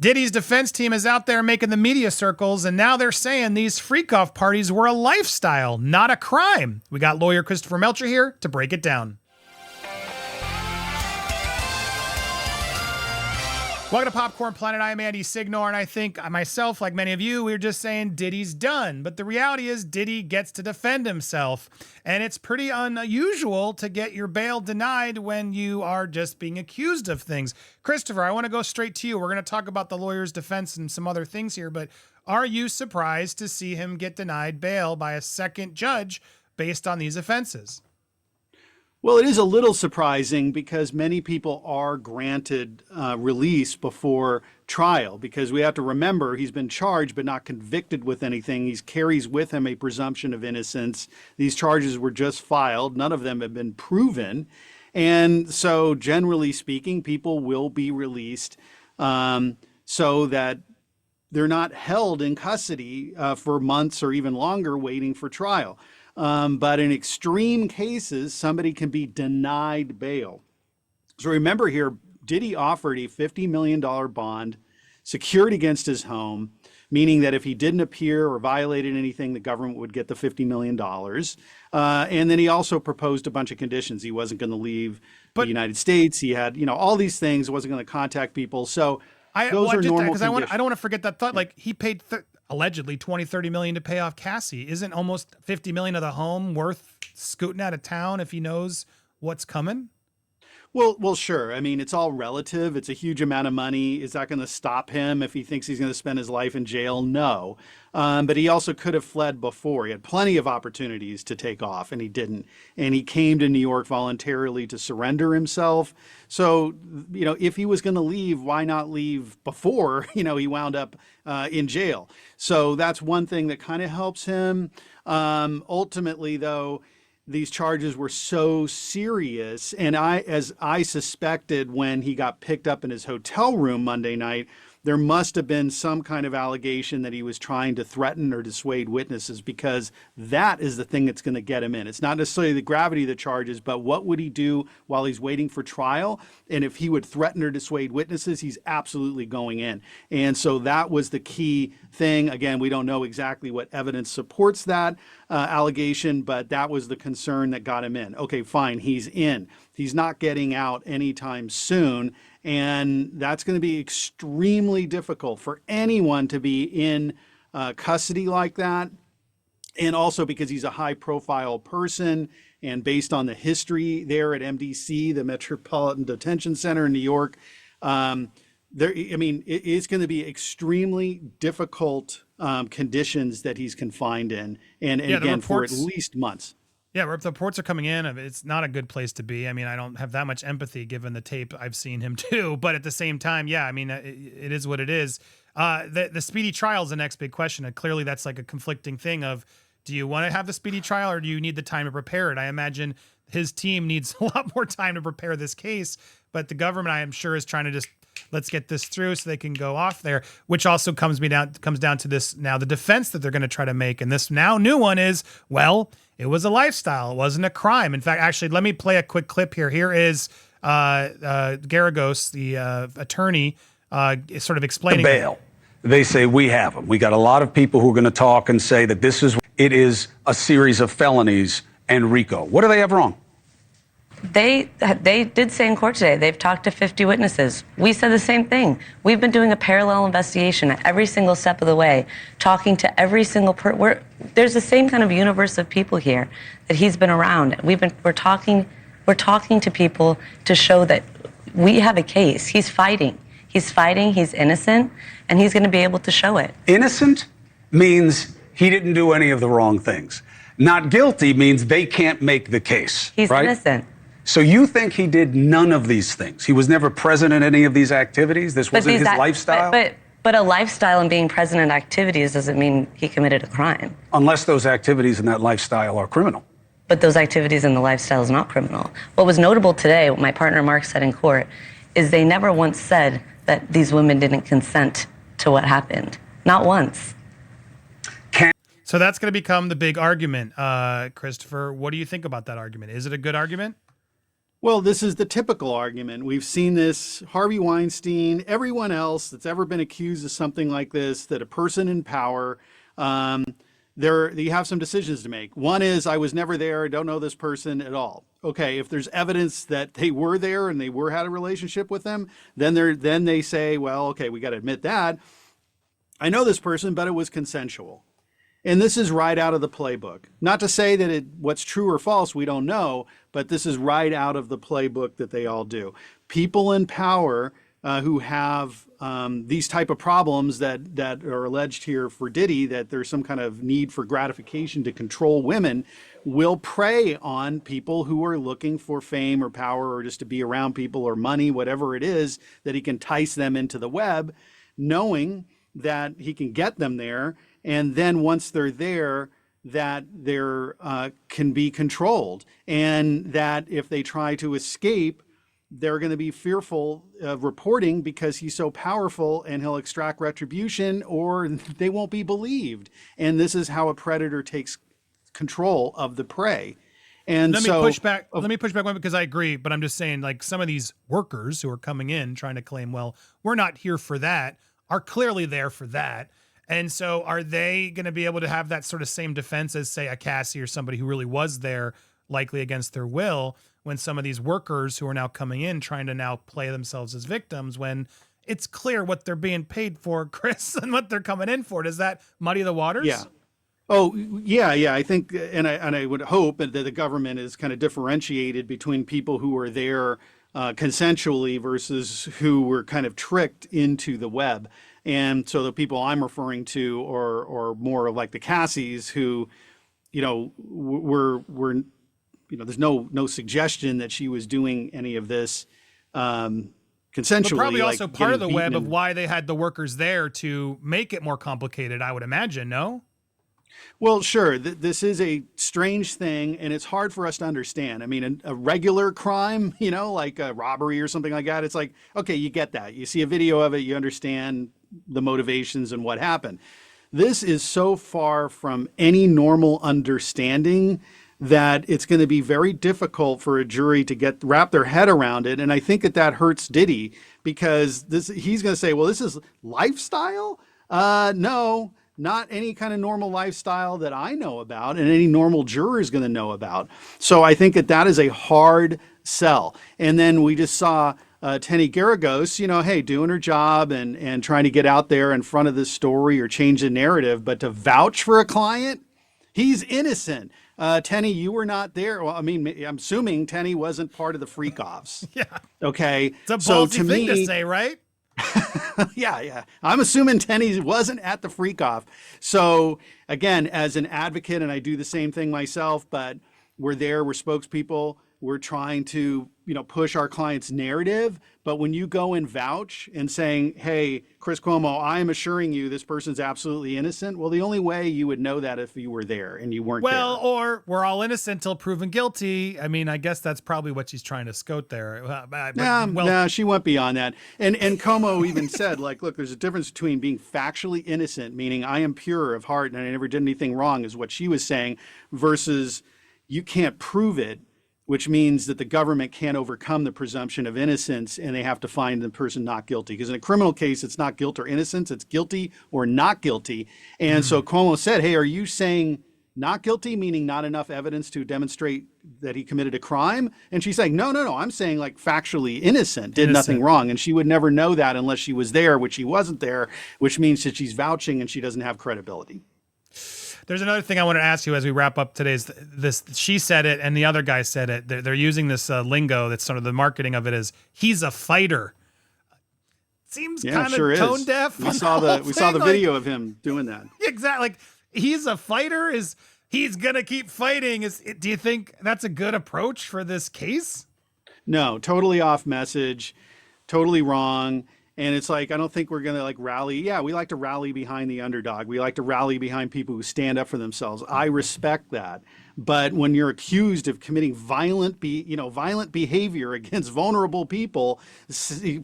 Diddy's defense team is out there making the media circles, and now they're saying these freak-off parties were a lifestyle, not a crime. We got lawyer Christopher Melcher here to break it down. Welcome to Popcorn Planet. I am Andy Signore, and I think myself, like many of you, we were just saying Diddy's done. But the reality is Diddy gets to defend himself, and it's pretty unusual to get your bail denied when you are just being accused of things. Christopher, I want to go straight to you. We're going to talk about the lawyer's defense and some other things here, but are you surprised to see him get denied bail by a second judge based on these offenses? Well, it is a little surprising because many people are granted release before trial, because we have to remember he's been charged but not convicted with anything. He carries with him a presumption of innocence. These charges were just filed. None of them have been proven. And so generally speaking, people will be released so that they're not held in custody for months or even longer waiting for trial. But in extreme cases, somebody can be denied bail. So remember here, Diddy offered a $50 million bond secured against his home, meaning that if he didn't appear or violated anything, the government would get the $50 million. And then he also proposed a bunch of conditions. He wasn't going to leave the United States. He had, all these things, wasn't going to contact people. So those are normal conditions. I don't want to forget that thought. Like he paid allegedly 30 million to pay off Cassie. Isn't almost 50 million of the home worth scooting out of town if he knows what's coming? Well, sure. I mean, it's all relative. It's a huge amount of money. Is that going to stop him if he thinks he's going to spend his life in jail? No. But he also could have fled before. He had plenty of opportunities to take off, and he didn't. And he came to New York voluntarily to surrender himself. So, if he was going to leave, why not leave before, he wound up in jail? So that's one thing that kind of helps him. Ultimately, though, these charges were so serious, and as I suspected when he got picked up in his hotel room Monday night, there must have been some kind of allegation that he was trying to threaten or dissuade witnesses, because that is the thing that's going to get him in. It's not necessarily the gravity of the charges, but what would he do while he's waiting for trial? And if he would threaten or dissuade witnesses, he's absolutely going in. And so that was the key thing. Again, we don't know exactly what evidence supports that allegation, but that was the concern that got him in. Okay, fine, he's in. He's not getting out anytime soon. And that's going to be extremely difficult for anyone to be in custody like that. And also because he's a high profile person, and based on the history there at MDC, the Metropolitan Detention Center in New York, it's going to be extremely difficult conditions that he's confined in. And again, for at least months. Yeah, the reports are coming in. It's not a good place to be. I mean, I don't have that much empathy given the tape I've seen him do. But at the same time, yeah, I mean, it is what it is. The speedy trial is the next big question. And clearly that's like a conflicting thing of, do you want to have the speedy trial or do you need the time to prepare it? I imagine his team needs a lot more time to prepare this case. But the government, I am sure, is trying to just, let's get this through so they can go off there, which also comes down to this now, the defense that they're going to try to make. And this now new one is, well, it was a lifestyle. It wasn't a crime. In fact, actually, let me play a quick clip here. Here is Garagos, the attorney, sort of explaining the bail. They say we have them. We got a lot of people who are going to talk and say that it is a series of felonies and RICO. What do they have wrong? They did say in court today they've talked to 50 witnesses. We said the same thing. We've been doing a parallel investigation at every single step of the way, talking to every single there's the same kind of universe of people here that he's been around. We're talking to people to show that we have a case. He's fighting. He's innocent, and he's going to be able to show it. Innocent means he didn't do any of the wrong things. Not guilty means they can't make the case. He's right? innocent. So you think he did none of these things? He was never present in any of these activities? This wasn't his lifestyle? But a lifestyle and being present in activities doesn't mean he committed a crime. Unless those activities and that lifestyle are criminal. But those activities and the lifestyle is not criminal. What was notable today, what my partner Mark said in court, is they never once said that these women didn't consent to what happened. Not once. So that's going to become the big argument. Christopher, what do you think about that argument? Is it a good argument? Well, this is the typical argument. We've seen this, Harvey Weinstein, everyone else that's ever been accused of something like this, that a person in power, you have some decisions to make. One is, I was never there, I don't know this person at all. Okay, if there's evidence that they were there and they had a relationship with them, then they say, well, okay, we got to admit that. I know this person, but it was consensual. And this is right out of the playbook. Not to say that what's true or false, we don't know, but this is right out of the playbook that they all do. People in power who have these type of problems that are alleged here for Diddy, that there's some kind of need for gratification to control women, will prey on people who are looking for fame or power or just to be around people or money, whatever it is, that he can entice them into the web, knowing that he can get them there. And then once they're there, that they're can be controlled, and that if they try to escape, they're going to be fearful of reporting because he's so powerful and he'll extract retribution, or they won't be believed. And this is how a predator takes control of the prey. And let me push back one, because I agree, but I'm just saying, like, some of these workers who are coming in trying to claim, well, we're not here for that, are clearly there for that. And so are they going to be able to have that sort of same defense as, say, a Cassie or somebody who really was there, likely against their will, when some of these workers who are now coming in trying to now play themselves as victims, when it's clear what they're being paid for, Chris, and what they're coming in for? Does that muddy the waters? Yeah. Oh, yeah. I think, and I would hope that the government is kind of differentiated between people who are there consensually versus who were kind of tricked into the web. And so the people I'm referring to are more of like the Cassies who, were there's no suggestion that she was doing any of this consensually. But probably also part of the web of and, why they had the workers there to make it more complicated, I would imagine, no? Well, sure. This is a strange thing, and it's hard for us to understand. I mean, a regular crime, like a robbery or something like that, it's like, okay, you get that. You see a video of it, you understand the motivations and what happened. This is so far from any normal understanding that it's going to be very difficult for a jury to wrap their head around it. And I think that hurts Diddy, because he's going to say, well, this is lifestyle? No, not any kind of normal lifestyle that I know about and any normal juror is going to know about. So I think that is a hard sell. And then we just saw Tenny Garagos, hey, doing her job and trying to get out there in front of this story or change the narrative, but to vouch for a client, he's innocent. Tenny, you were not there. Well, I mean, I'm assuming Tenny wasn't part of the freak-offs. Yeah. Okay. It's a ballsy thing to say, right? Yeah. I'm assuming Tenny wasn't at the freak-off. So again, as an advocate, and I do the same thing myself, but we're spokespeople. We're trying to, push our client's narrative. But when you go and vouch and saying, hey, Chris Cuomo, I am assuring you this person's absolutely innocent. Well, the only way you would know that if you were there and you weren't there. Well, or we're all innocent till proven guilty. I mean, I guess that's probably what she's trying to scote there. No, she went beyond that. And Cuomo even said, like, look, there's a difference between being factually innocent, meaning I am pure of heart and I never did anything wrong, is what she was saying, versus you can't prove it, which means that the government can't overcome the presumption of innocence and they have to find the person not guilty. Because in a criminal case, it's not guilt or innocence, it's guilty or not guilty. And so Cuomo said, hey, are you saying not guilty, meaning not enough evidence to demonstrate that he committed a crime? And she's saying, no, I'm saying like factually innocent, did nothing wrong. And she would never know that unless she was there, which she wasn't there, which means that she's vouching and she doesn't have credibility. There's another thing I want to ask you as we wrap up today's this. She said it, and the other guy said it. They're using this lingo that's sort of the marketing of it is he's a fighter. Seems kind of tone deaf. We saw the video of him doing that. Exactly. Like, he's a fighter. He's gonna keep fighting? Do you think that's a good approach for this case? No, totally off message, totally wrong. And it's like, I don't think we're going to like rally. Yeah, we like to rally behind the underdog. We like to rally behind people who stand up for themselves. I respect that. But when you're accused of committing violent behavior against vulnerable people,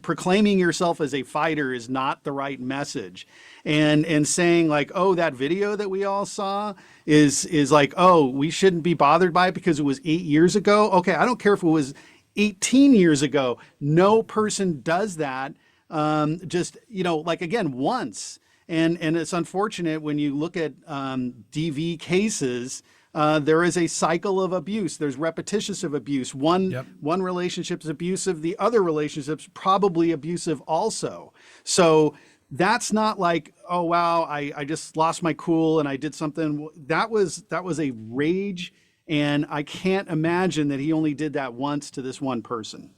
proclaiming yourself as a fighter is not the right message. And saying like, oh, that video that we all saw is like, oh, we shouldn't be bothered by it because it was 8 years ago. Okay, I don't care if it was 18 years ago. No person does that. Just, like again, once. And it's unfortunate when you look at DV cases, there is a cycle of abuse. There's repetitious of abuse. One relationship is abusive. The other relationship's probably abusive also. So that's not like, oh, wow, I just lost my cool and I did something. That was a rage. And I can't imagine that he only did that once to this one person.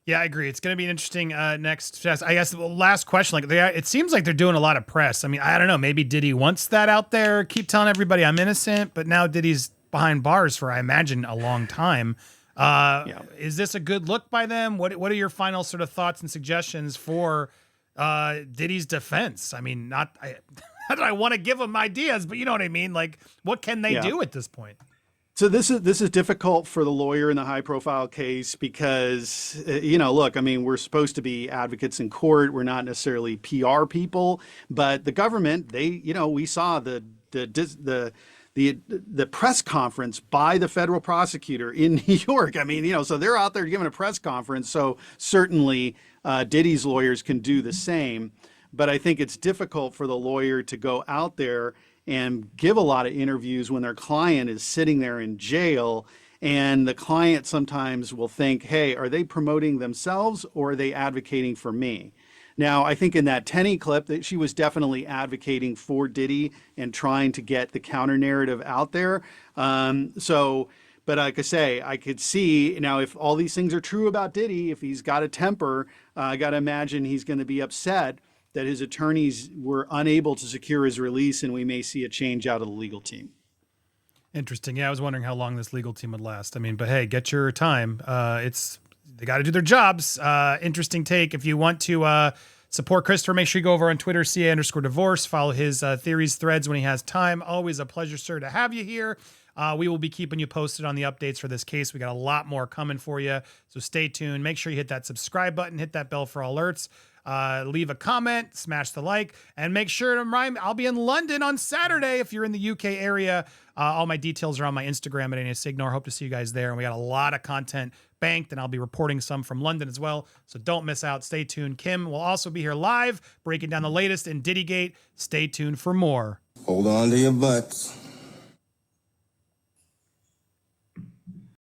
Yeah, I agree. It's going to be an interesting next test. I guess the last question, it seems like they're doing a lot of press. I mean, I don't know. Maybe Diddy wants that out there. Keep telling everybody I'm innocent, but now Diddy's behind bars for, I imagine, a long time. Is this a good look by them? What are your final sort of thoughts and suggestions for Diddy's defense? I mean, not I want to give them ideas, but you know what I mean? Like, what can they do at this point? So this is difficult for the lawyer in the high profile case because, look, I mean, we're supposed to be advocates in court. We're not necessarily PR people, but the government, we saw the press conference by the federal prosecutor in New York. I mean, so they're out there giving a press conference. So certainly Diddy's lawyers can do the same. But I think it's difficult for the lawyer to go out there and give a lot of interviews when their client is sitting there in jail. And the client sometimes will think, hey, are they promoting themselves or are they advocating for me? Now, I think in that Tenny clip that she was definitely advocating for Diddy and trying to get the counter narrative out there. But like I say, I could see now if all these things are true about Diddy, if he's got a temper, I got to imagine he's going to be upset that his attorneys were unable to secure his release, and we may see a change out of the legal team. Interesting. Yeah, I was wondering how long this legal team would last. I mean, but hey, get your time. They got to do their jobs. Interesting take. If you want to support Christopher, make sure you go over on Twitter, CA_divorce. Follow his theories threads when he has time. Always a pleasure, sir, to have you here. We will be keeping you posted on the updates for this case. We got a lot more coming for you, so stay tuned. Make sure you hit that subscribe button, hit that bell for alerts. Leave a comment, smash the like, and make sure to remind me, I'll be in London on Saturday if you're in the UK area. All my details are on my Instagram at Andy Signore. Hope to see you guys there. And we got a lot of content banked, and I'll be reporting some from London as well. So don't miss out. Stay tuned. Kim will also be here live, breaking down the latest in Diddygate. Stay tuned for more. Hold on to your butts.